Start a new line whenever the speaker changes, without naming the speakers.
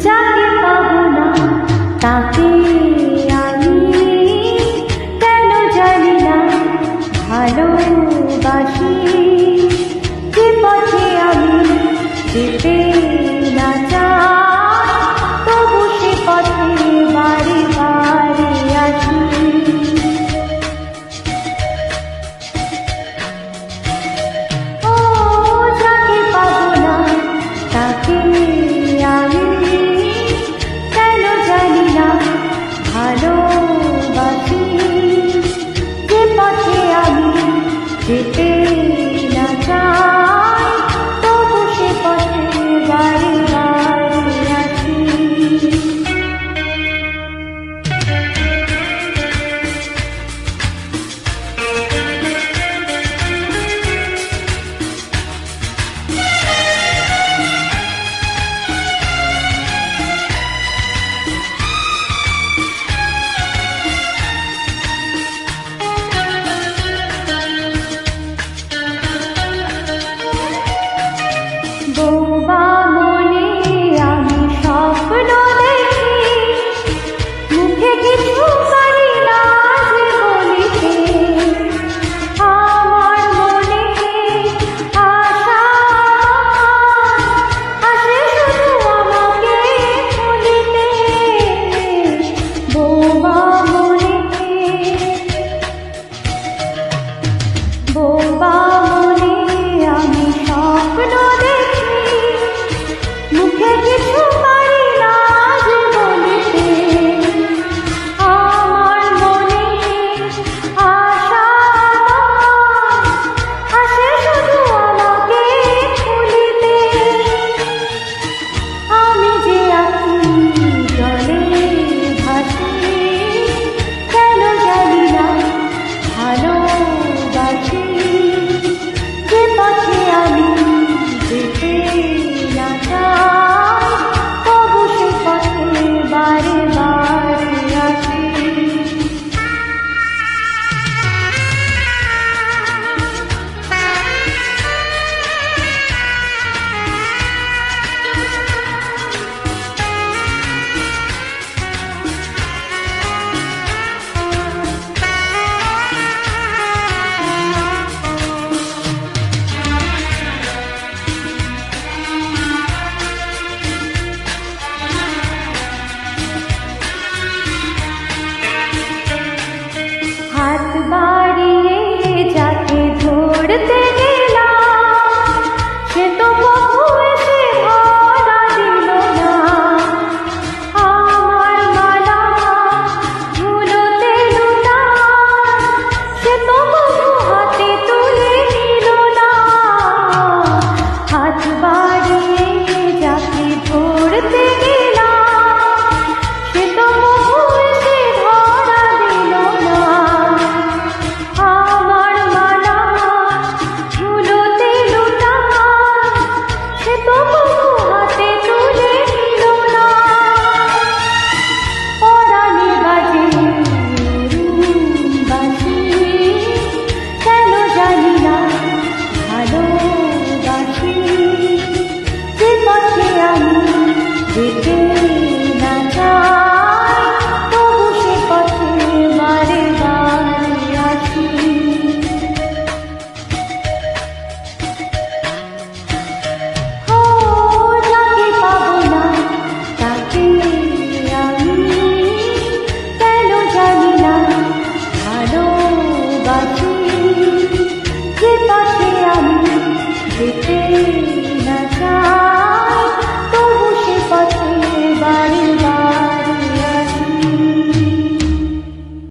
যাকে পাবো না তাকে আমি কেন জানি না ভালোবাসি। যে পথে আমি যেতে না চাই তবু সে পথে বারে বারে আসি। ও যাকে পাবো না তাকে আমি কেন জানি না ভালোবাসি। যে পথে আমি যেতে না চাই তবু সে পথে বারে বারে আসি। বোবা মনে আমি স্বপ্ন দেখি, মুখে কিছু পারি না যে বলিতে। আমার মনে আশা আসে শুধু আমাকে ভুলিতে। বোবা মনে বোবা মনে আমি স্বপ্ন দেখি, মুখে কিছু পারি না যে বলিতে। আমার মনে আশা আসে শুধু আমাকে ভুলিতে। আমি যে আছি জলে ভাসি, কেন জানি না ভালোবাসি। যে পথে আমি যেতে না চাই তবু সে পথে বারে বারে আসি। হাত বাড়িয়ে যাকে ধরতে গেলাম সে তো কবু এসে ধরা দিল না। আমার মালা ধুলোতে লুটা সে তো কবু হাতে তুলে নিল না। হাত বাড়িয়ে যাকে ধরতে গেলাম সে তো কবু এসে ধরা দিল না। আমার মালা ধুলোতে লুটা সে তো কবু হাতে তুলে নিল না। পরাণে বাজে বাঁশি, কেন জানি না ভালোবাসি। যে পথে আমি যেতে